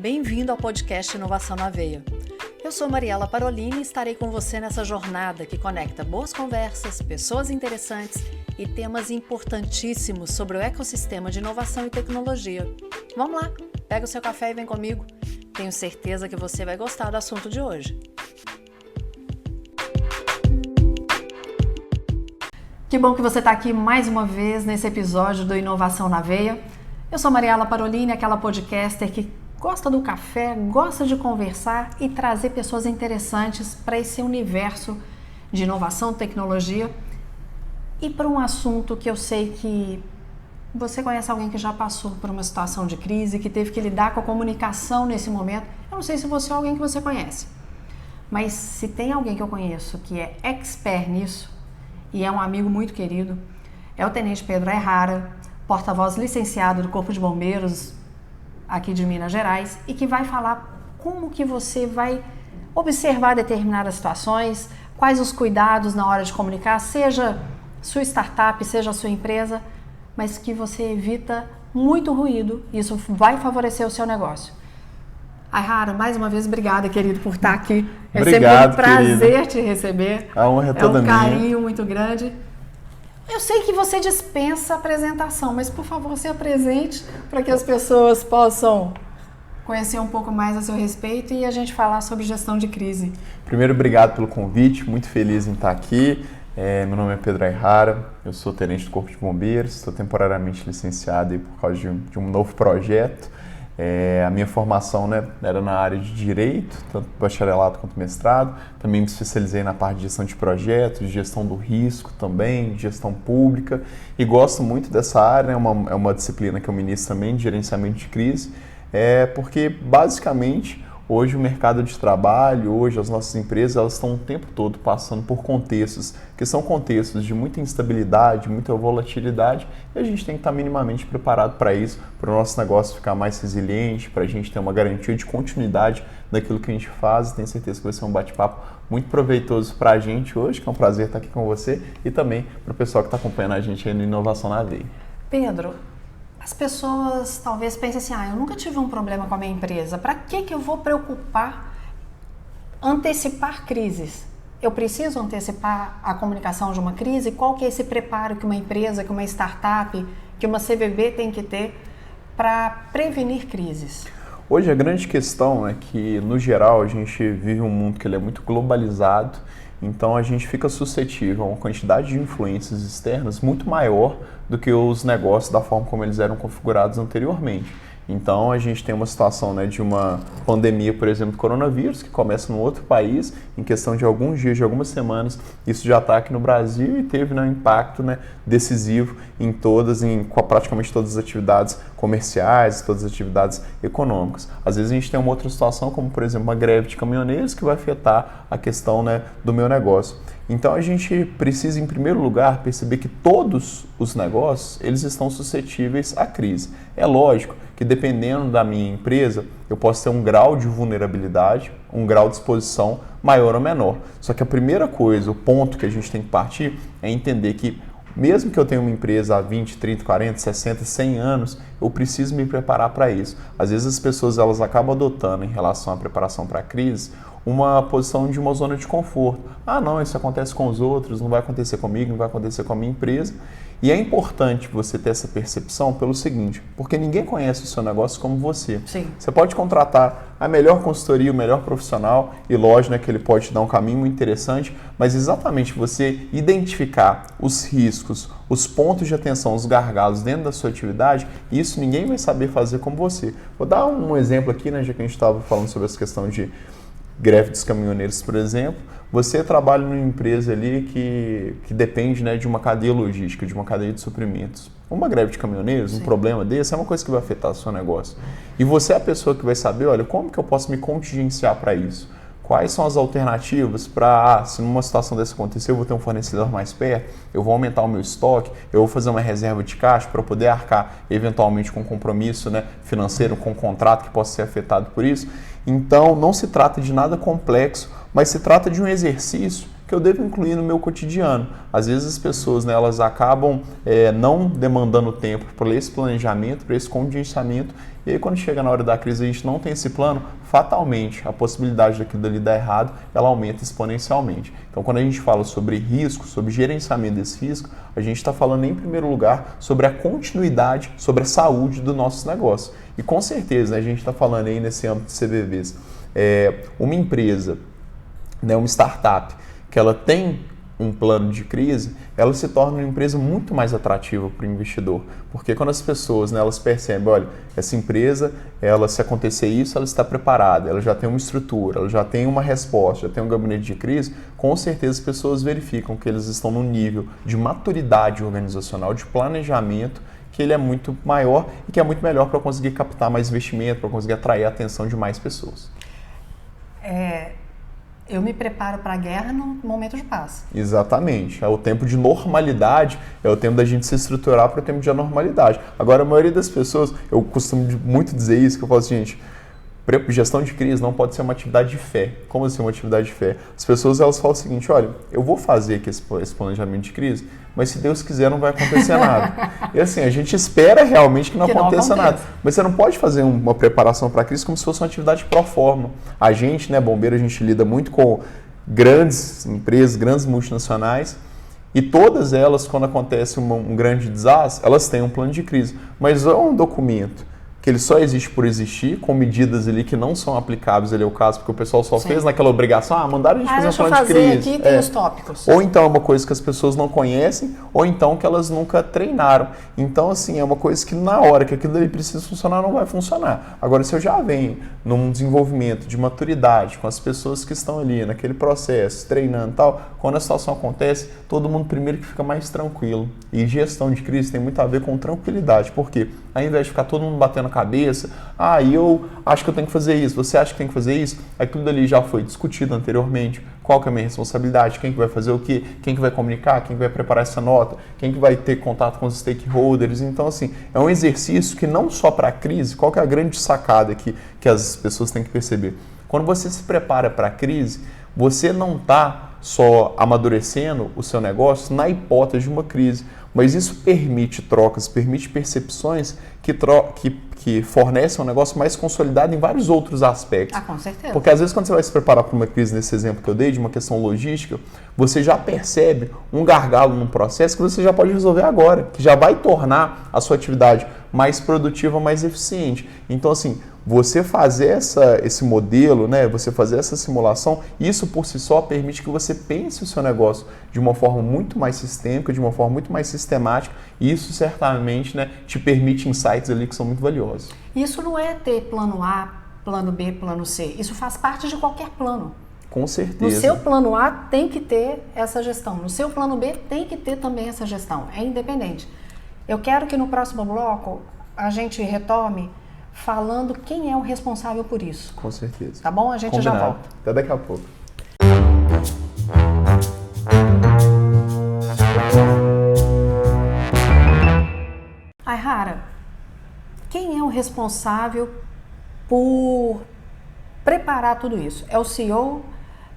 Bem-vindo ao podcast Inovação na Veia. Eu sou Mariela Parolini e estarei com você nessa jornada que conecta boas conversas, pessoas interessantes e temas importantíssimos sobre o ecossistema de inovação e tecnologia. Vamos lá, pega o seu café e vem comigo. Tenho certeza que você vai gostar do assunto de hoje. Que bom que você está aqui mais uma vez nesse episódio do Inovação na Veia. Eu sou Mariela Parolini, aquela podcaster que gosta do café, gosta de conversar e trazer pessoas interessantes para esse universo de inovação, tecnologia e para um assunto que eu sei que você conhece alguém que já passou por uma situação de crise, que teve que lidar com a comunicação nesse momento. Eu não sei se você é alguém que você conhece, mas se tem alguém que eu conheço que é expert nisso, e é um amigo muito querido, é o Tenente Pedro Ayrrara, porta-voz licenciado do Corpo de Bombeiros aqui de Minas Gerais, e que vai falar como que você vai observar determinadas situações, quais os cuidados na hora de comunicar, seja sua startup, seja sua empresa, mas que você evita muito ruído, isso vai favorecer o seu negócio. Ayrrara, mais uma vez, obrigada, querido, por estar aqui. Obrigado, sempre um prazer querida. te receber. A honra é toda minha. É um carinho muito grande. Eu sei que você dispensa a apresentação, mas, por favor, se apresente para que as pessoas possam conhecer um pouco mais a seu respeito e a gente falar sobre gestão de crise. Primeiro, obrigado pelo convite, muito feliz em estar aqui. Meu nome é Pedro Ayrrara, eu sou tenente do Corpo de Bombeiros, estou temporariamente licenciado aí por causa de um novo projeto. A minha formação, era na área de Direito, tanto bacharelado quanto mestrado. Também me especializei na parte de gestão de projetos, de gestão do risco também, de gestão pública. E gosto muito dessa área, é uma disciplina que eu ministro também, de gerenciamento de crise, porque basicamente hoje o mercado de trabalho, hoje as nossas empresas, elas estão o tempo todo passando por contextos que são contextos de muita instabilidade, muita volatilidade, e a gente tem que estar minimamente preparado para isso, para o nosso negócio ficar mais resiliente, para a gente ter uma garantia de continuidade daquilo que a gente faz. Tenho certeza que vai ser um bate-papo muito proveitoso para a gente hoje, que é um prazer estar aqui com você, e também para o pessoal que está acompanhando a gente aí no Inovação na Veia. Pedro, as pessoas talvez pensem assim, eu nunca tive um problema com a minha empresa, para que eu vou preocupar, antecipar crises? Eu preciso antecipar a comunicação de uma crise? Qual que é esse preparo que uma empresa, que uma startup, que uma CVB tem que ter para prevenir crises? Hoje a grande questão é que, no geral, a gente vive um mundo que ele é muito globalizado, então a gente fica suscetível a uma quantidade de influências externas muito maior do que os negócios da forma como eles eram configurados anteriormente. Então a gente tem uma situação de uma pandemia, por exemplo, do coronavírus, que começa num outro país, em questão de alguns dias, de algumas semanas, isso já está aqui no Brasil e teve um impacto decisivo em praticamente todas as atividades comerciais, todas as atividades econômicas. Às vezes a gente tem uma outra situação, como por exemplo uma greve de caminhoneiros, que vai afetar a questão do meu negócio. Então a gente precisa, em primeiro lugar, perceber que todos os negócios eles estão suscetíveis à crise. É lógico que, dependendo da minha empresa, eu posso ter um grau de vulnerabilidade, um grau de exposição maior ou menor. Só que a primeira coisa, o ponto que a gente tem que partir é entender que, mesmo que eu tenha uma empresa há 20, 30, 40, 60, 100 anos, eu preciso me preparar para isso. Às vezes as pessoas elas acabam adotando, em relação à preparação para a crise, uma posição de uma zona de conforto. Não, isso acontece com os outros, não vai acontecer comigo, não vai acontecer com a minha empresa. E é importante você ter essa percepção pelo seguinte, porque ninguém conhece o seu negócio como você. Sim. Você pode contratar a melhor consultoria, o melhor profissional, e lógico que ele pode te dar um caminho muito interessante, mas exatamente você identificar os riscos, os pontos de atenção, os gargalos dentro da sua atividade, isso ninguém vai saber fazer como você. Vou dar um exemplo aqui, já que a gente estava falando sobre essa questão de greve dos caminhoneiros, por exemplo. Você trabalha numa empresa ali que depende de uma cadeia logística, de uma cadeia de suprimentos. Uma greve de caminhoneiros, Sim. Um problema desse, é uma coisa que vai afetar o seu negócio. E você é a pessoa que vai saber, como que eu posso me contingenciar para isso? Quais são as alternativas para, se numa situação dessa acontecer, eu vou ter um fornecedor mais perto, eu vou aumentar o meu estoque, eu vou fazer uma reserva de caixa para poder arcar eventualmente com um compromisso financeiro, com um contrato que possa ser afetado por isso. Então, não se trata de nada complexo, mas se trata de um exercício que eu devo incluir no meu cotidiano. Às vezes as pessoas, né, elas acabam não demandando tempo para esse planejamento, para esse contingenciamento, e aí quando chega na hora da crise e a gente não tem esse plano, fatalmente a possibilidade daquilo dali dar errado, ela aumenta exponencialmente. Então quando a gente fala sobre risco, sobre gerenciamento desse risco, a gente está falando em primeiro lugar sobre a continuidade, sobre a saúde do nosso negócio. E com certeza, né, a gente está falando aí nesse âmbito de CVVs, uma empresa, né, uma startup, que ela tem um plano de crise, ela se torna uma empresa muito mais atrativa para o investidor. Porque quando as pessoas, né, elas percebem, olha, essa empresa, ela, se acontecer isso, ela está preparada, ela já tem uma estrutura, ela já tem uma resposta, já tem um gabinete de crise, com certeza as pessoas verificam que eles estão num nível de maturidade organizacional, de planejamento, que ele é muito maior e que é muito melhor para conseguir captar mais investimento, para conseguir atrair a atenção de mais pessoas. Eu me preparo para a guerra no momento de paz. Exatamente. É o tempo de normalidade, é o tempo da gente se estruturar para o tempo de anormalidade. Agora, a maioria das pessoas, eu costumo muito dizer isso, que eu falo assim, gente, gestão de crise não pode ser uma atividade de fé. Como assim uma atividade de fé? As pessoas, elas falam o seguinte, olha, eu vou fazer aqui esse planejamento de crise, mas se Deus quiser não vai acontecer nada. E assim, a gente espera realmente que não aconteça nada. Mas você não pode fazer uma preparação para a crise como se fosse uma atividade pro forma. A gente, né, bombeiro, a gente lida muito com grandes empresas, grandes multinacionais, e todas elas, quando acontece um grande desastre, elas têm um plano de crise. Mas é um documento que ele só existe por existir, com medidas ali que não são aplicáveis, ali é o caso, porque o pessoal só fez naquela obrigação, mandaram a gente fazer um plano de crise. Aqui tem os tópicos. Ou então é uma coisa que as pessoas não conhecem, ou então que elas nunca treinaram. Então, assim, é uma coisa que na hora que aquilo ali precisa funcionar, não vai funcionar. Agora, se eu já venho num desenvolvimento de maturidade, com as pessoas que estão ali naquele processo, treinando e tal, quando a situação acontece, todo mundo primeiro que fica mais tranquilo. E gestão de crise tem muito a ver com tranquilidade. Por quê? Ao invés de ficar todo mundo batendo a cabeça, eu acho que eu tenho que fazer isso, você acha que tem que fazer isso, aquilo dali já foi discutido anteriormente, qual que é a minha responsabilidade, quem que vai fazer o quê, quem que vai comunicar, quem que vai preparar essa nota, quem que vai ter contato com os stakeholders. Então, assim, é um exercício que não só para a crise, qual que é a grande sacada que as pessoas têm que perceber? Quando você se prepara para a crise, você não está só amadurecendo o seu negócio na hipótese de uma crise, mas isso permite trocas, permite percepções que fornecem um negócio mais consolidado em vários outros aspectos. Com certeza. Porque às vezes quando você vai se preparar para uma crise, nesse exemplo que eu dei, de uma questão logística, você já percebe um gargalo num processo que você já pode resolver agora, que já vai tornar a sua atividade mais produtiva, mais eficiente. Então, assim, você fazer esse modelo, né, você fazer essa simulação, isso por si só permite que você pense o seu negócio de uma forma muito mais sistêmica, de uma forma muito mais sistemática, e isso certamente, né, te permite insights ali que são muito valiosos. Isso não é ter plano A, plano B, plano C. Isso faz parte de qualquer plano. Com certeza. No seu plano A tem que ter essa gestão, no seu plano B tem que ter também essa gestão, é independente. Eu quero que no próximo bloco a gente retome falando quem é o responsável por isso. Com certeza. Tá bom? A gente Combinado. já volta. Até daqui a pouco. Aihara, quem é o responsável por preparar tudo isso? É o CEO,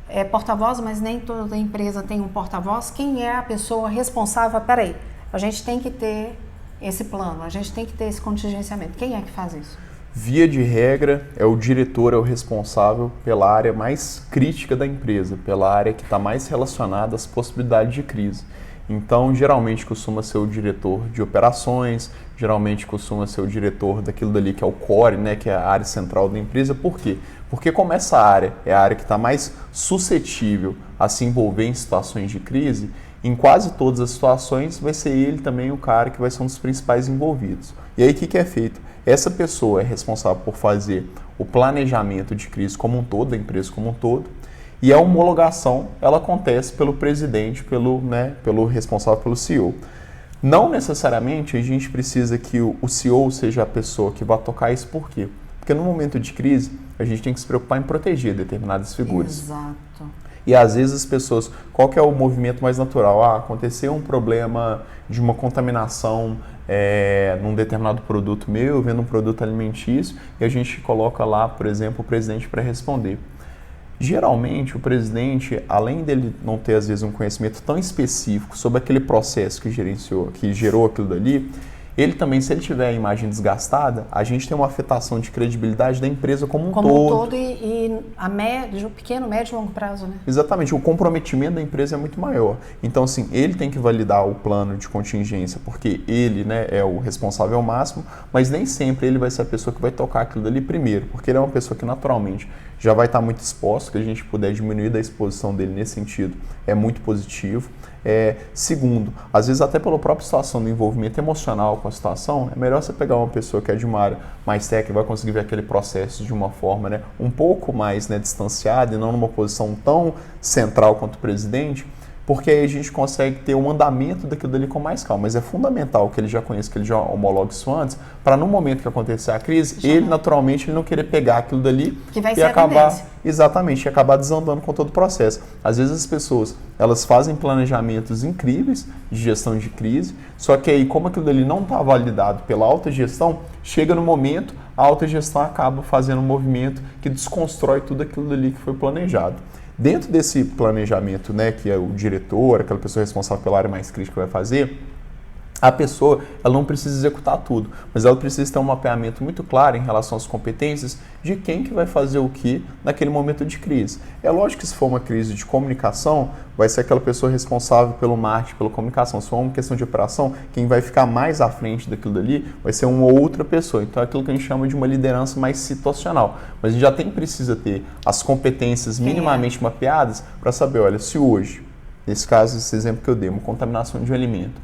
é porta-voz, mas nem toda empresa tem um porta-voz. Quem é a pessoa responsável? Peraí, a gente tem que ter esse plano, a gente tem que ter esse contingenciamento. Quem é que faz isso? Via de regra, é o diretor, é o responsável pela área mais crítica da empresa, pela área que está mais relacionada às possibilidades de crise. Então, geralmente costuma ser o diretor de operações, geralmente costuma ser o diretor daquilo dali que é o core, né, que é a área central da empresa. Por quê? Porque como essa área é a área que está mais suscetível a se envolver em situações de crise, em quase todas as situações vai ser ele também o cara que vai ser um dos principais envolvidos. E aí o que é feito? Essa pessoa é responsável por fazer o planejamento de crise como um todo, da empresa como um todo, e a homologação ela acontece pelo presidente, pelo responsável pelo CEO. Não necessariamente a gente precisa que o CEO seja a pessoa que vai tocar isso, por quê? Porque no momento de crise a gente tem que se preocupar em proteger determinadas figuras. Exato. E às vezes as pessoas, qual que é o movimento mais natural? Aconteceu um problema de uma contaminação num determinado produto meu, vendo um produto alimentício, e a gente coloca lá, por exemplo, o presidente para responder. Geralmente, o presidente, além dele não ter, às vezes, um conhecimento tão específico sobre aquele processo que gerou aquilo dali, ele também, se ele tiver a imagem desgastada, a gente tem uma afetação de credibilidade da empresa como um todo. Como um todo e a médio, pequeno, médio e longo prazo, né? Exatamente, o comprometimento da empresa é muito maior. Então, assim, ele tem que validar o plano de contingência, porque ele, né, é o responsável máximo, mas nem sempre ele vai ser a pessoa que vai tocar aquilo dali primeiro, porque ele é uma pessoa que naturalmente já vai estar muito exposto, que a gente puder diminuir da exposição dele nesse sentido, é muito positivo. Segundo, às vezes até pela própria situação do envolvimento emocional com a situação, é melhor você pegar uma pessoa que é de uma área mais técnica, vai conseguir ver aquele processo de uma forma, né, um pouco mais, né, distanciada e não numa posição tão central quanto o presidente, porque aí a gente consegue ter um andamento daquilo dali com mais calma. Mas é fundamental que ele já conheça, que ele já homologue isso antes, para no momento que acontecer a crise, ele naturalmente ele não querer pegar aquilo dali que vai e ser acabar, exatamente, e acabar desandando com todo o processo. Às vezes as pessoas, elas fazem planejamentos incríveis de gestão de crise, só que aí como aquilo dali não está validado pela alta gestão, chega no momento, a alta gestão acaba fazendo um movimento que desconstrói tudo aquilo dali que foi planejado. Dentro desse planejamento, né, que é o diretor, aquela pessoa responsável pela área mais crítica vai fazer, a pessoa ela não precisa executar tudo, mas ela precisa ter um mapeamento muito claro em relação às competências de quem que vai fazer o que naquele momento de crise. É lógico que se for uma crise de comunicação, vai ser aquela pessoa responsável pelo marketing, pela comunicação. Se for uma questão de operação, quem vai ficar mais à frente daquilo dali vai ser uma outra pessoa. Então é aquilo que a gente chama de uma liderança mais situacional. Mas a gente precisa ter as competências minimamente mapeadas para saber, olha, se hoje, nesse caso, esse exemplo que eu dei, uma contaminação de um alimento,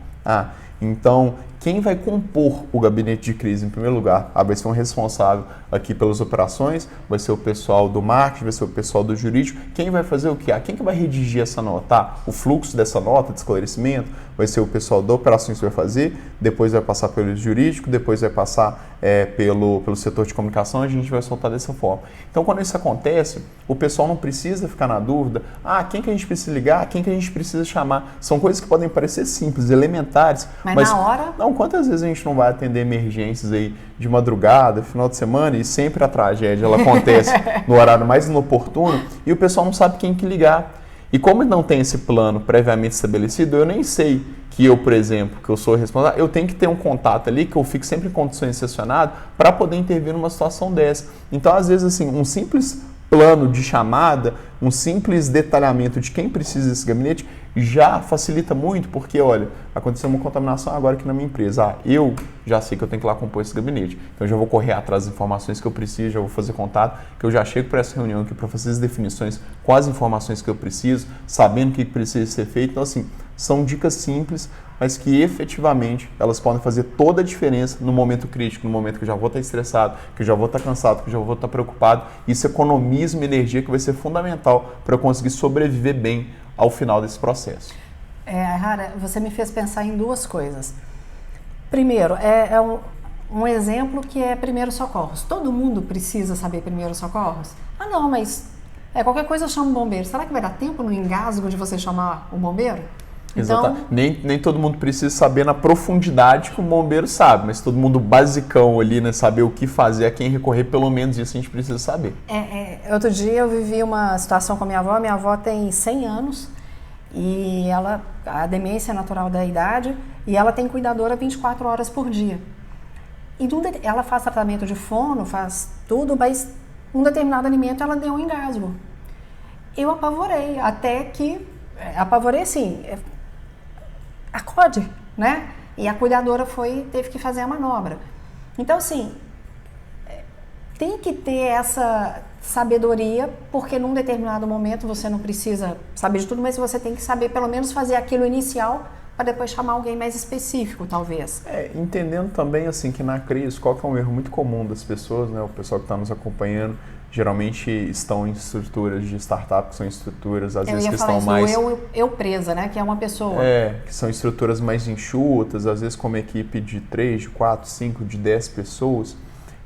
então, quem vai compor o gabinete de crise, em primeiro lugar? Vai ser um responsável aqui pelas operações, vai ser o pessoal do marketing, vai ser o pessoal do jurídico. Quem vai fazer o quê? Quem que vai redigir essa nota? O fluxo dessa nota de esclarecimento vai ser o pessoal da operações que vai fazer, depois vai passar pelo jurídico, depois vai passar pelo setor de comunicação, a gente vai soltar dessa forma. Então, quando isso acontece, o pessoal não precisa ficar na dúvida, quem que a gente precisa ligar, quem que a gente precisa chamar. São coisas que podem parecer simples, elementares, mas na hora... Não, quantas vezes a gente não vai atender emergências aí de madrugada, final de semana, e sempre a tragédia ela acontece no horário mais inoportuno e o pessoal não sabe quem que ligar. E como não tem esse plano previamente estabelecido, eu nem sei que eu, por exemplo, que eu sou responsável, eu tenho que ter um contato ali, que eu fico sempre em condições sessionadas para poder intervir numa situação dessa. Então, às vezes, assim, um simples plano de chamada, um simples detalhamento de quem precisa desse gabinete já facilita muito, porque, olha, aconteceu uma contaminação agora aqui na minha empresa. Eu já sei que eu tenho que ir lá compor esse gabinete. Então, eu já vou correr atrás das informações que eu preciso, já vou fazer contato, que eu já chego para essa reunião aqui para fazer as definições com as informações que eu preciso, sabendo o que precisa ser feito. Então, assim, são dicas simples, mas que efetivamente elas podem fazer toda a diferença no momento crítico, no momento que eu já vou estar estressado, que eu já vou estar cansado, que eu já vou estar preocupado. Isso economiza uma energia que vai ser fundamental para eu conseguir sobreviver bem ao final desse processo. Rara, você me fez pensar em duas coisas. Primeiro, um exemplo que é primeiros socorros. Todo mundo precisa saber primeiros socorros? Não, mas qualquer coisa eu chamo o bombeiro. Será que vai dar tempo no engasgo de você chamar o bombeiro? Então, nem todo mundo precisa saber na profundidade que o bombeiro sabe, mas todo mundo basicão ali, né, saber o que fazer, a quem recorrer, pelo menos isso a gente precisa saber. Outro dia eu vivi uma situação com a minha avó tem 100 anos e a demência é natural da idade e ela tem cuidadora 24 horas por dia. E ela faz tratamento de fono, faz tudo, mas um determinado alimento ela deu um engasgo. Eu apavorei, apavorei assim, acode, né? E a cuidadora teve que fazer a manobra. Então, assim, tem que ter essa sabedoria, porque num determinado momento você não precisa saber de tudo, mas você tem que saber pelo menos fazer aquilo inicial para depois chamar alguém mais específico, talvez. Entendendo também, assim, que na crise, qual que é um erro muito comum das pessoas, né? O pessoal que está nos acompanhando, geralmente estão em estruturas de startup, que são estruturas, às vezes, que estão mais... Eu presa, né? Que é uma pessoa. Que são estruturas mais enxutas, às vezes com uma equipe de 3, de 4, 5, de 10 pessoas.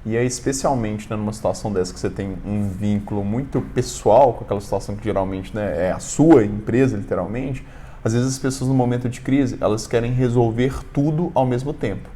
E aí, especialmente, né, numa situação dessa que você tem um vínculo muito pessoal com aquela situação que geralmente, né, é a sua empresa, literalmente, às vezes as pessoas no momento de crise, elas querem resolver tudo ao mesmo tempo.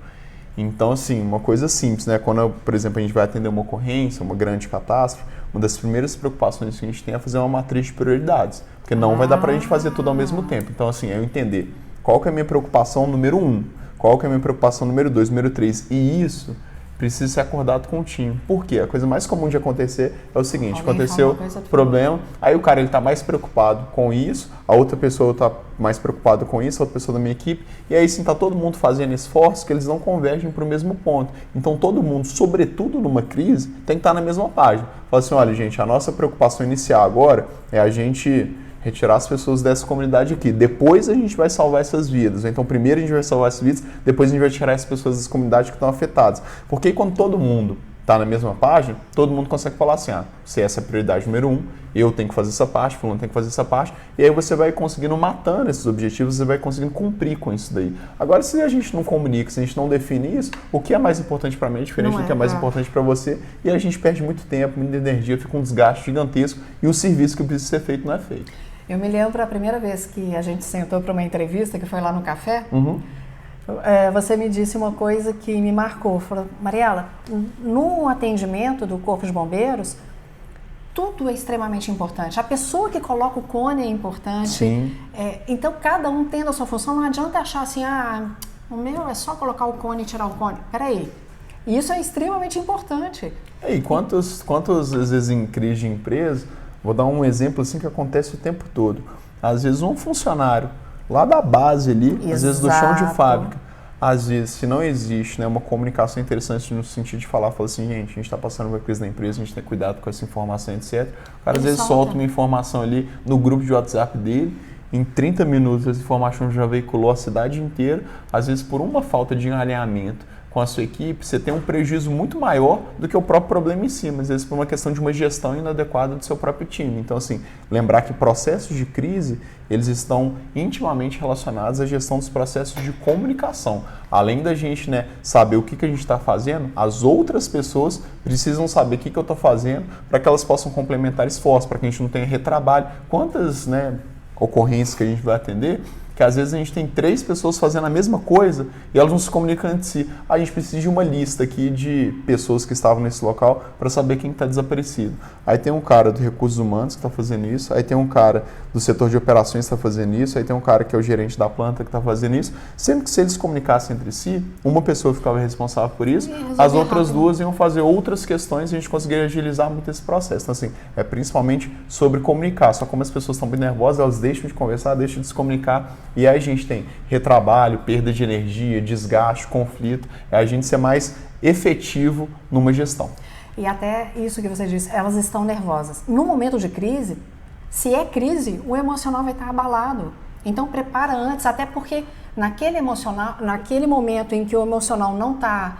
Então, assim, uma coisa simples, né? Quando, por exemplo, a gente vai atender uma ocorrência, uma grande catástrofe, uma das primeiras preocupações que a gente tem é fazer uma matriz de prioridades, porque não vai dar para a gente fazer tudo ao mesmo tempo. Então, assim, eu entender qual que é a minha preocupação número 1, qual que é a minha preocupação número 2, número 3, e isso precisa ser acordado com o time. Por quê? A coisa mais comum de acontecer é o seguinte, aconteceu problema, aí o cara está mais preocupado com isso, a outra pessoa está mais preocupada com isso, a outra pessoa da minha equipe, e aí sim está todo mundo fazendo esforços que eles não convergem para o mesmo ponto. Então todo mundo, sobretudo numa crise, tem que estar na mesma página. Fala assim, olha gente, a nossa preocupação inicial agora é a gente retirar as pessoas dessa comunidade aqui. Depois a gente vai salvar essas vidas. Então, primeiro a gente vai salvar essas vidas, depois a gente vai tirar as pessoas dessa comunidade que estão afetadas. Porque quando todo mundo está na mesma página, todo mundo consegue falar assim, se essa é a prioridade número 1, eu tenho que fazer essa parte, fulano tem que fazer essa parte, e aí você vai conseguindo matando esses objetivos, você vai conseguindo cumprir com isso daí. Agora, se a gente não comunica, se a gente não define isso, o que é mais importante para mim é diferente do que é mais importante para você, e a gente perde muito tempo, muita energia, fica um desgaste gigantesco, e o serviço que precisa ser feito não é feito. Eu me lembro a primeira vez que a gente sentou para uma entrevista, que foi lá no café, você me disse uma coisa que me marcou. Falou, Mariela, no atendimento do Corpo de Bombeiros, tudo é extremamente importante. A pessoa que coloca o cone é importante. Sim. Então, cada um tendo a sua função, não adianta achar assim, o meu é só colocar o cone e tirar o cone. Peraí, isso é extremamente importante. E quantas vezes em crise de empresa, vou dar um exemplo assim que acontece o tempo todo. Às vezes um funcionário lá da base ali, Exato. Às vezes do chão de fábrica, às vezes se não existe uma comunicação interessante no sentido de falar assim, gente, a gente está passando uma crise na empresa, a gente tem que cuidar com essa informação, etc. O cara às vezes solta uma informação ali no grupo de WhatsApp dele, em 30 minutos essa informação já veiculou a cidade inteira, às vezes por uma falta de alinhamento com a sua equipe, você tem um prejuízo muito maior do que o próprio problema em si, mas às vezes por uma questão de uma gestão inadequada do seu próprio time. Então, assim, lembrar que processos de crise, eles estão intimamente relacionados à gestão dos processos de comunicação. Além da gente saber o que a gente está fazendo, as outras pessoas precisam saber o que eu estou fazendo para que elas possam complementar esforços, para que a gente não tenha retrabalho. Quantas ocorrências que a gente vai atender, que às vezes a gente tem 3 pessoas fazendo a mesma coisa e elas não se comunicam entre si. A gente precisa de uma lista aqui de pessoas que estavam nesse local para saber quem está desaparecido. Aí tem um cara do Recursos Humanos que está fazendo isso, aí tem um cara do setor de operações que está fazendo isso, aí tem um cara que é o gerente da planta que está fazendo isso. Sempre que se eles comunicassem entre si, uma pessoa ficava responsável por isso, as outras 2 iam fazer outras questões e a gente conseguiria agilizar muito esse processo. Então, assim, é principalmente sobre comunicar. Só como as pessoas estão muito nervosas, elas deixam de conversar, deixam de se comunicar. E aí a gente tem retrabalho, perda de energia, desgaste, conflito. É a gente ser mais efetivo numa gestão. E até isso que você disse, elas estão nervosas. No momento de crise, se é crise, o emocional vai estar abalado. Então prepara antes, até porque naquele momento em que o emocional não está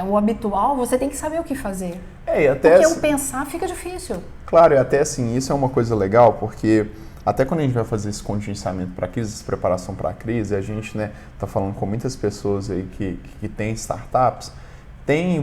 o habitual, você tem que saber o que fazer. E até porque assim, o pensar fica difícil. Claro, e até assim, isso é uma coisa legal, porque até quando a gente vai fazer esse contingenciamento para a crise, essa preparação para a crise, a gente está falando com muitas pessoas aí que têm startups,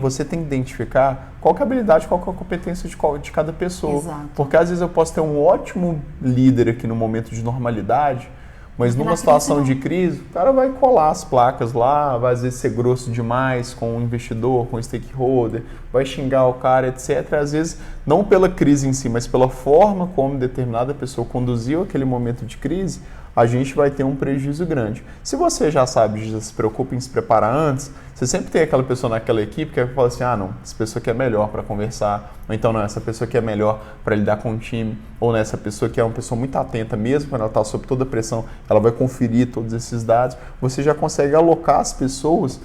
você tem que identificar qual que é a habilidade, qual que é a competência de cada pessoa. Exato. Porque às vezes eu posso ter um ótimo líder aqui no momento de normalidade, mas numa situação de crise, o cara vai colar as placas lá, vai às vezes ser grosso demais com o investidor, com o stakeholder, vai xingar o cara, etc. Às vezes, não pela crise em si, mas pela forma como determinada pessoa conduziu aquele momento de crise, a gente vai ter um prejuízo grande. Se você já sabe, já se preocupa em se preparar antes, você sempre tem aquela pessoa naquela equipe que vai falar assim, não, essa pessoa aqui é melhor para conversar, ou então não, essa pessoa aqui é melhor para lidar com o time, ou essa pessoa que é uma pessoa muito atenta mesmo, quando ela está sob toda a pressão, ela vai conferir todos esses dados, você já consegue alocar as pessoas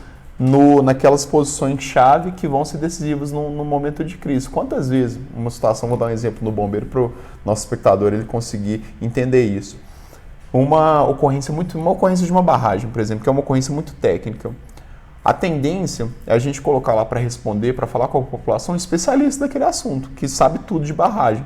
naquelas posições-chave que vão ser decisivas no momento de crise. Quantas vezes, uma situação, vou dar um exemplo no bombeiro para o nosso espectador ele conseguir entender isso. Uma ocorrência de uma barragem, por exemplo, que é uma ocorrência muito técnica. A tendência é a gente colocar lá para responder, para falar com a população, um especialista daquele assunto, que sabe tudo de barragem.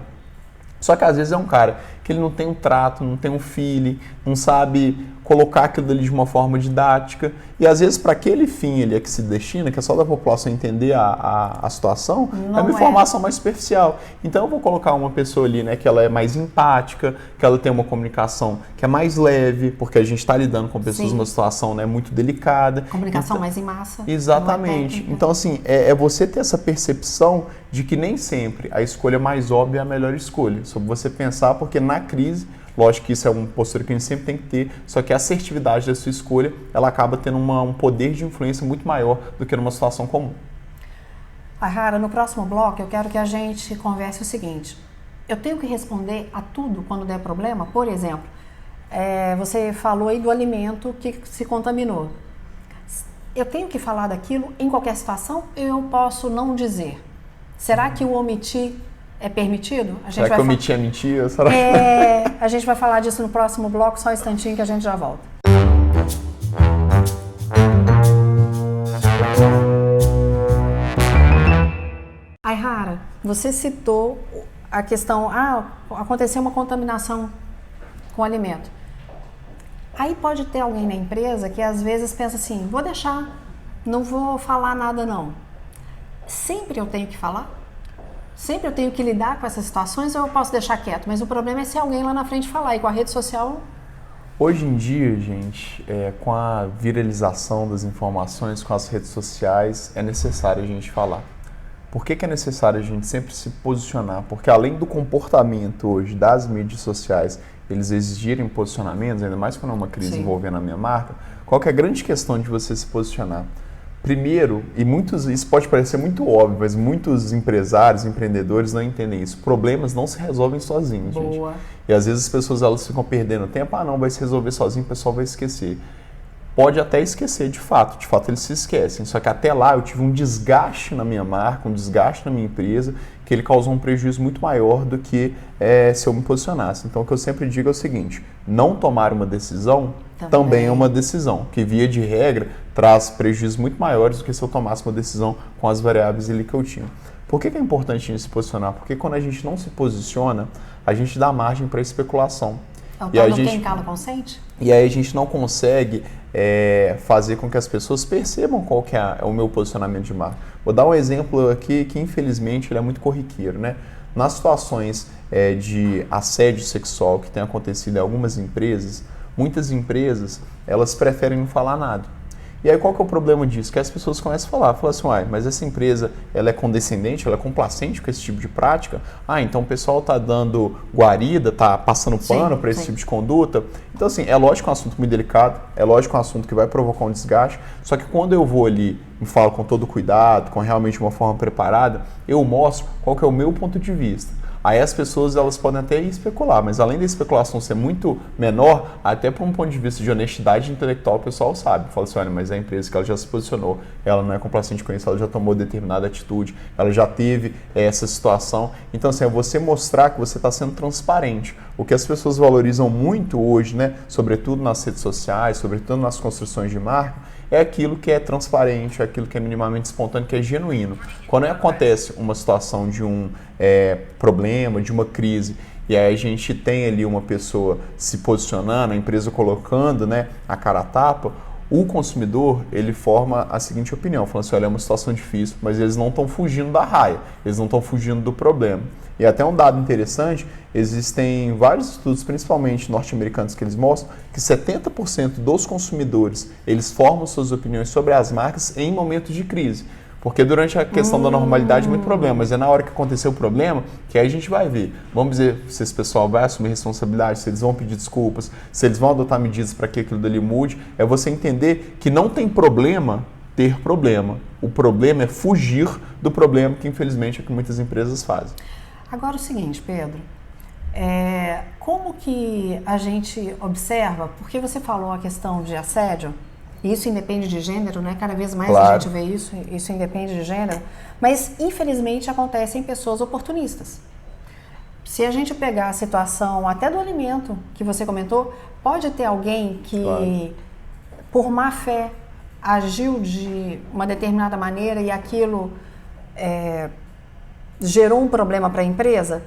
Só que às vezes é um cara que ele não tem um trato, não tem um feeling, não sabe colocar aquilo ali de uma forma didática. E às vezes para aquele fim ele é que se destina, que é só da população entender a situação, é uma informação mais superficial. Então eu vou colocar uma pessoa ali, né, que ela é mais empática, que ela tem uma comunicação que é mais leve, porque a gente está lidando com pessoas numa situação, né, muito delicada. Comunicação mais em massa. Exatamente. Então assim, é você ter essa percepção de que nem sempre a escolha mais óbvia é a melhor escolha. Sobre você pensar, porque na crise, lógico que isso é uma postura que a gente sempre tem que ter, só que a assertividade da sua escolha, ela acaba tendo um poder de influência muito maior do que numa situação comum. Aihara, no próximo bloco eu quero que a gente converse o seguinte: eu tenho que responder a tudo quando der problema? Por exemplo, você falou aí do alimento que se contaminou. Eu tenho que falar daquilo em qualquer situação ou eu posso não dizer? Será que o omitir é permitido? Será que omitir é mentira? Será? A gente vai falar disso no próximo bloco, só um instantinho que a gente já volta. Aihara, você citou a questão, aconteceu uma contaminação com alimento. Aí pode ter alguém na empresa que às vezes pensa assim, vou deixar, não vou falar nada não. Sempre eu tenho que falar? Sempre eu tenho que lidar com essas situações ou eu posso deixar quieto? Mas o problema é se alguém lá na frente falar, e com a rede social... Hoje em dia, gente, com a viralização das informações, com as redes sociais, é necessário a gente falar. Por que é necessário a gente sempre se posicionar? Porque além do comportamento hoje das mídias sociais, eles exigirem posicionamentos, ainda mais quando é uma crise envolvendo a minha marca, qual que é a grande questão de você se posicionar? Primeiro, isso pode parecer muito óbvio, mas muitos empresários, empreendedores não entendem isso. Problemas não se resolvem sozinhos, gente. E às vezes as pessoas elas ficam perdendo tempo, não, vai se resolver sozinho, o pessoal vai esquecer. Pode até esquecer de fato eles se esquecem, só que até lá eu tive um desgaste na minha marca, um desgaste na minha empresa, que ele causou um prejuízo muito maior do que se eu me posicionasse. Então o que eu sempre digo é o seguinte, não tomar uma decisão também é uma decisão, que via de regra traz prejuízos muito maiores do que se eu tomasse uma decisão com as variáveis ali que eu tinha. Por que é importante a gente se posicionar? Porque quando a gente não se posiciona, a gente dá margem para especulação. E a gente, quem cala consente? E aí a gente não consegue fazer com que as pessoas percebam qual que é o meu posicionamento de marca. Vou dar um exemplo aqui que infelizmente ele é muito corriqueiro, né? Nas situações de assédio sexual que tem acontecido em algumas empresas, muitas empresas elas preferem não falar nada. E aí qual que é o problema disso? Que as pessoas começam a falar assim, mas essa empresa ela é condescendente, ela é complacente com esse tipo de prática? Então o pessoal está dando guarida, está passando pano para esse tipo de conduta? Então assim, é lógico que é um assunto muito delicado, é lógico que é um assunto que vai provocar um desgaste, só que quando eu vou ali e falo com todo cuidado, com realmente uma forma preparada, eu mostro qual que é o meu ponto de vista. Aí as pessoas elas podem até especular, mas além da especulação ser muito menor, até por um ponto de vista de honestidade intelectual o pessoal sabe. Fala assim, olha, mas a empresa que ela já se posicionou, ela não é complacente com isso, ela já tomou determinada atitude, ela já teve essa situação. Então assim, é você mostrar que você está sendo transparente. O que as pessoas valorizam muito hoje, né, sobretudo nas redes sociais, sobretudo nas construções de marca, é aquilo que é transparente, é aquilo que é minimamente espontâneo, que é genuíno. Quando acontece uma situação de um problema, de uma crise, e aí a gente tem ali uma pessoa se posicionando, a empresa colocando, né, a cara a tapa, o consumidor, ele forma a seguinte opinião, falando assim, olha, é uma situação difícil, mas eles não estão fugindo da raia, eles não estão fugindo do problema. E até um dado interessante, existem vários estudos, principalmente norte-americanos, que eles mostram que 70% dos consumidores, eles formam suas opiniões sobre as marcas em momentos de crise. Porque durante a questão da normalidade, muito problema, mas é na hora que aconteceu o problema que aí a gente vai ver. Vamos dizer se esse pessoal vai assumir responsabilidade, se eles vão pedir desculpas, se eles vão adotar medidas para que aquilo dali mude. É você entender que não tem problema ter problema. O problema é fugir do problema, que infelizmente é o que muitas empresas fazem. Agora o seguinte, Pedro, como que a gente observa, porque você falou a questão de assédio, isso independe de gênero, né? Cada vez mais a gente vê isso independe de gênero, mas infelizmente acontecem pessoas oportunistas. Se a gente pegar a situação até do alimento que você comentou, pode ter alguém que, por má fé, agiu de uma determinada maneira e aquilo gerou um problema para a empresa,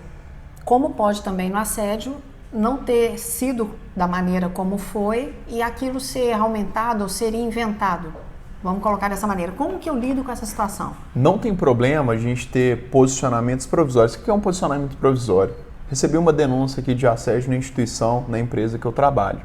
como pode também no assédio não ter sido da maneira como foi e aquilo ser aumentado ou ser inventado. Vamos colocar dessa maneira. Como que eu lido com essa situação? Não tem problema a gente ter posicionamentos provisórios. O que é um posicionamento provisório? Recebi uma denúncia aqui de assédio na instituição, na empresa que eu trabalho.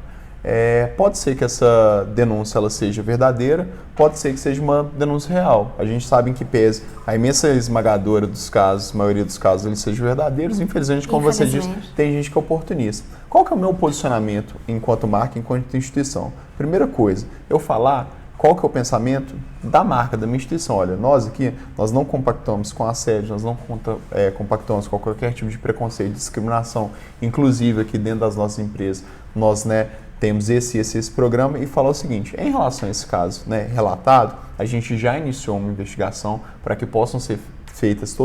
Pode ser que essa denúncia ela seja verdadeira, pode ser que seja uma denúncia real. A gente sabe em que pese a imensa esmagadora dos casos, a maioria dos casos eles sejam verdadeiros. Infelizmente, como você disse, tem gente que é oportunista. Qual que é o meu posicionamento enquanto marca, enquanto instituição? Primeira coisa, eu falar qual que é o pensamento da marca, da minha instituição. Olha, nós aqui, nós não compactamos com assédio, nós não compactamos com qualquer tipo de preconceito, discriminação, inclusive aqui dentro das nossas empresas, nós, temos esse programa e falar o seguinte, em relação a esse caso, relatado, a gente já iniciou uma investigação para que possam ser feitas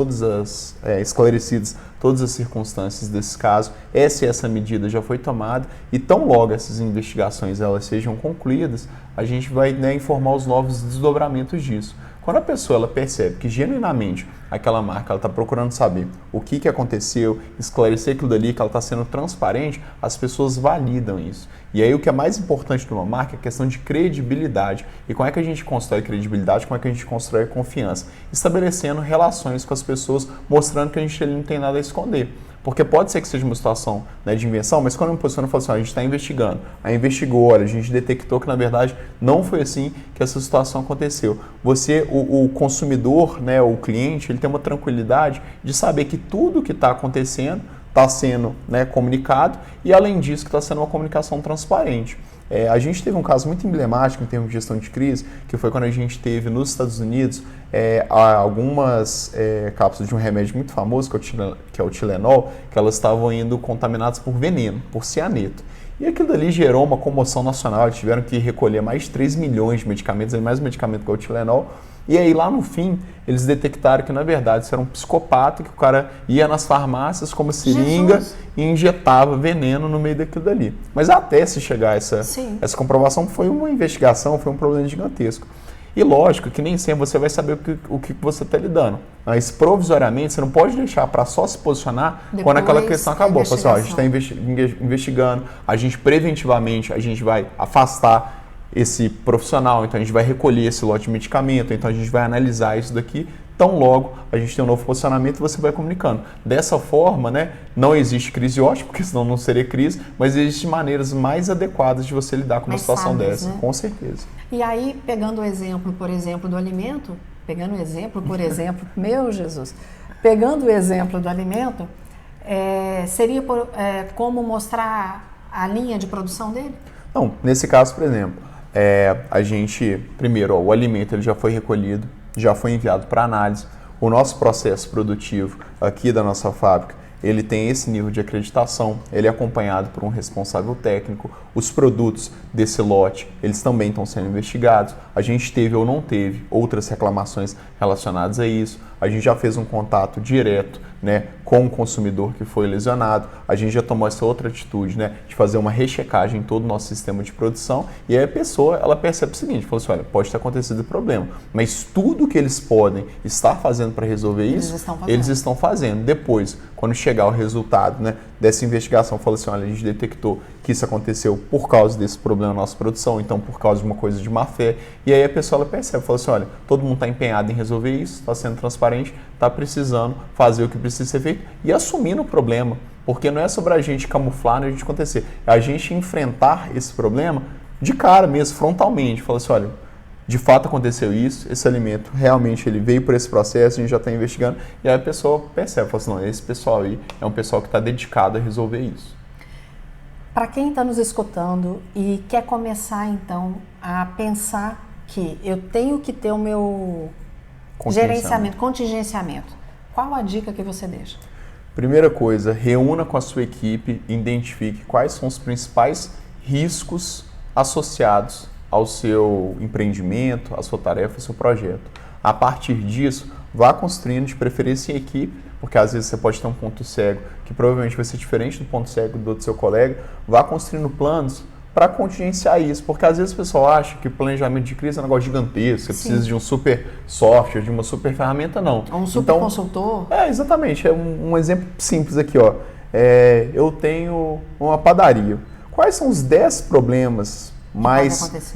esclarecidas todas as circunstâncias desse caso, essa medida já foi tomada e tão logo essas investigações elas sejam concluídas, a gente vai informar os novos desdobramentos disso. Quando a pessoa ela percebe que genuinamente aquela marca está procurando saber o que aconteceu, esclarecer aquilo dali, que ela está sendo transparente, as pessoas validam isso. E aí o que é mais importante de uma marca é a questão de credibilidade. E como é que a gente constrói credibilidade, como é que a gente constrói confiança? Estabelecendo relações com as pessoas, mostrando que a gente não tem nada a esconder. Porque pode ser que seja uma situação de invenção, mas quando eu me posiciono e falo assim, a gente está investigando, aí investigou, olha, a gente detectou que na verdade não foi assim que essa situação aconteceu. Você, o consumidor, o cliente, ele tem uma tranquilidade de saber que tudo que está acontecendo está sendo comunicado e além disso que está sendo uma comunicação transparente. A gente teve um caso muito emblemático em termos de gestão de crise, que foi quando a gente teve nos Estados Unidos algumas cápsulas de um remédio muito famoso, que é o Tylenol, que elas estavam indo contaminadas por veneno, por cianeto. E aquilo ali gerou uma comoção nacional, eles tiveram que recolher mais de 3 milhões de medicamentos, mais um medicamento que é o Tylenol. E aí lá no fim, eles detectaram que na verdade isso era um psicopata, que o cara ia nas farmácias com uma seringa e injetava veneno no meio daquilo dali. Mas até se chegar a essa comprovação, foi uma investigação, foi um problema gigantesco. E lógico que nem sempre você vai saber o que você está lidando. Mas provisoriamente você não pode deixar para só se posicionar quando aquela questão acabou. Fala assim, a gente está investigando, a gente preventivamente a gente vai afastar esse profissional, então a gente vai recolher esse lote de medicamento, então a gente vai analisar isso daqui, tão logo a gente tem um novo posicionamento e você vai comunicando. Dessa forma, não existe crise ótima, porque senão não seria crise, mas existem maneiras mais adequadas de você lidar com uma situação dessa, com certeza. E aí, pegando o exemplo, por exemplo, do alimento, meu Jesus, pegando o exemplo do alimento, seria como mostrar a linha de produção dele? Não, nesse caso, por exemplo, a gente, primeiro, o alimento ele já foi recolhido, já foi enviado para análise. O nosso processo produtivo aqui da nossa fábrica, ele tem esse nível de acreditação, ele é acompanhado por um responsável técnico. Os produtos desse lote, eles também estão sendo investigados. A gente teve ou não teve outras reclamações relacionadas a isso. A gente já fez um contato direto com o consumidor que foi lesionado. A gente já tomou essa outra atitude de fazer uma rechecagem em todo o nosso sistema de produção. E aí a pessoa ela percebe o seguinte, fala assim, olha, pode ter acontecido o problema, mas tudo que eles podem estar fazendo para resolver isso, eles estão fazendo. Depois, quando chegar o resultado dessa investigação, fala assim, olha, a gente detectou que isso aconteceu por causa desse problema na nossa produção, então por causa de uma coisa de má fé. E aí a pessoa ela percebe, fala assim, olha, todo mundo está empenhado em resolver isso, está sendo transparente, está precisando fazer o que precisa ser feito e assumindo o problema, porque não é sobre a gente camuflar, a gente acontecer, é a gente enfrentar esse problema de cara mesmo, frontalmente, falar assim, olha, de fato aconteceu isso, esse alimento realmente ele veio por esse processo, a gente já está investigando, e aí a pessoa percebe, fala assim, não, esse pessoal aí é um pessoal que está dedicado a resolver isso. Para quem está nos escutando e quer começar então a pensar que eu tenho que ter o meu contingenciamento, qual a dica que você deixa? Primeira coisa, reúna com a sua equipe, identifique quais são os principais riscos associados ao seu empreendimento, à sua tarefa, ao seu projeto. A partir disso, vá construindo de preferência em equipe, porque às vezes você pode ter um ponto cego que provavelmente vai ser diferente do ponto cego do seu colega. Vá construindo planos para contingenciar isso, porque às vezes o pessoal acha que planejamento de crise é um negócio gigantesco, você precisa de um super software, de uma super ferramenta, não. Um super consultor? Exatamente, é um exemplo simples aqui, eu tenho uma padaria. Quais são os 10 problemas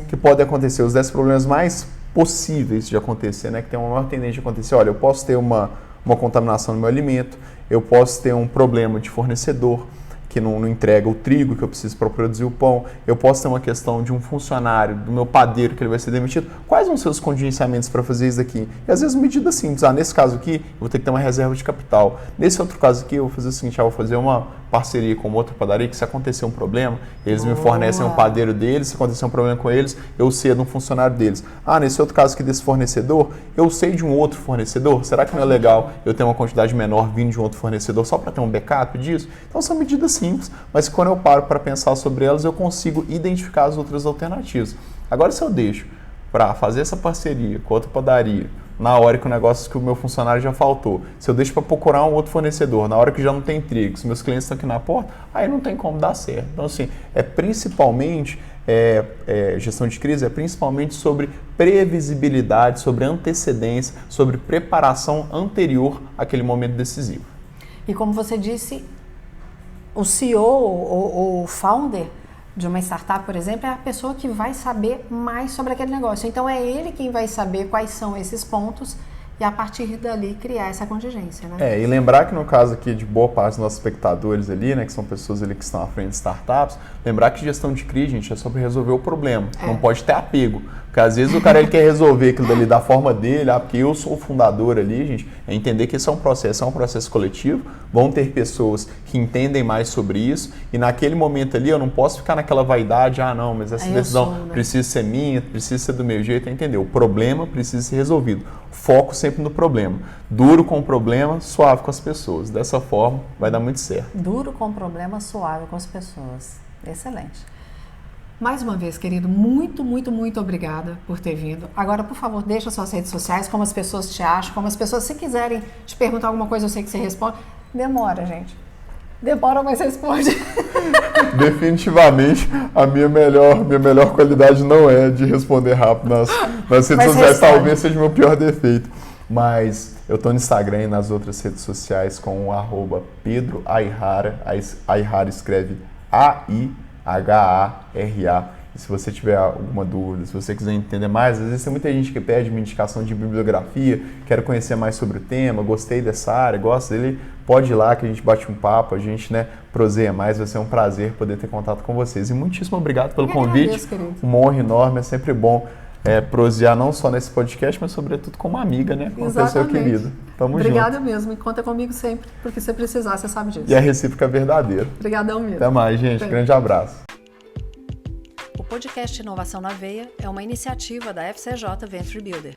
que podem acontecer? Os 10 problemas mais possíveis de acontecer, né? Que tem uma maior tendência de acontecer. Olha, eu posso ter uma contaminação no meu alimento, eu posso ter um problema de fornecedor que não entrega o trigo que eu preciso para produzir o pão, eu posso ter uma questão de um funcionário, do meu padeiro, que ele vai ser demitido. Quais vão ser os contingenciamentos para fazer isso daqui? E às vezes medidas simples. Nesse caso aqui, eu vou ter que ter uma reserva de capital. Nesse outro caso aqui, eu vou fazer o seguinte, eu vou fazer uma parceria com outra padaria, que se acontecer um problema, eles me fornecem o padeiro deles, se acontecer um problema com eles, eu cedo um funcionário deles. Nesse outro caso aqui desse fornecedor, eu sei de um outro fornecedor, será que não é legal eu ter uma quantidade menor vindo de um outro fornecedor só para ter um backup disso? Então são medidas simples, mas quando eu paro para pensar sobre elas, eu consigo identificar as outras alternativas. Agora, se eu deixo para fazer essa parceria com outra padaria, na hora que o negócio que o meu funcionário já faltou, se eu deixo para procurar um outro fornecedor, na hora que já não tem trigo, se meus clientes estão aqui na porta, aí não tem como dar certo. Então, assim, gestão de crise é principalmente sobre previsibilidade, sobre antecedência, sobre preparação anterior àquele momento decisivo. E como você disse, o CEO ou o founder de uma startup, por exemplo, é a pessoa que vai saber mais sobre aquele negócio. Então é ele quem vai saber quais são esses pontos e a partir dali criar essa contingência, né? E lembrar que no caso aqui de boa parte dos nossos espectadores ali, né, que são pessoas ali que estão à frente de startups, lembrar que gestão de crise, gente, é sobre resolver o problema. Não pode ter apego. Porque às vezes o cara ele quer resolver aquilo dali da forma dele, porque eu sou o fundador ali, gente, é entender que esse é um processo coletivo, vão ter pessoas que entendem mais sobre isso, e naquele momento ali eu não posso ficar naquela vaidade, não, mas essa decisão precisa ser minha, precisa ser do meu jeito, entendeu? O problema precisa ser resolvido. Foco sempre no problema. Duro com o problema, suave com as pessoas. Dessa forma, vai dar muito certo. Duro com o problema, suave com as pessoas. Excelente. Mais uma vez, querido, muito, muito, muito obrigada por ter vindo. Agora, por favor, deixa suas redes sociais, como as pessoas te acham, como as pessoas, se quiserem te perguntar alguma coisa, eu sei que você responde. Demora, gente. Demora, mas responde. Definitivamente, a minha melhor qualidade não é de responder rápido nas redes sociais. Talvez seja o meu pior defeito. Mas eu estou no Instagram e nas outras redes sociais com o @Pedro Aihara. Aihara escreve AIHARA. E se você tiver alguma dúvida, se você quiser entender mais, às vezes tem muita gente que pede uma indicação de bibliografia, quero conhecer mais sobre o tema, gostei dessa área, gosto dele, pode ir lá que a gente bate um papo, a gente proseia mais, vai ser um prazer poder ter contato com vocês. E muitíssimo obrigado pelo convite, uma honra enorme, é sempre bom prosear não só nesse podcast, mas sobretudo como amiga, né? Como uma pessoa querida. Tamo junto. Obrigada mesmo, e conta comigo sempre, porque se precisar, você sabe disso. E a recíproca é verdadeira. Obrigadão mesmo. Até mais, gente. Grande abraço. O podcast Inovação na Veia é uma iniciativa da FCJ Venture Builder.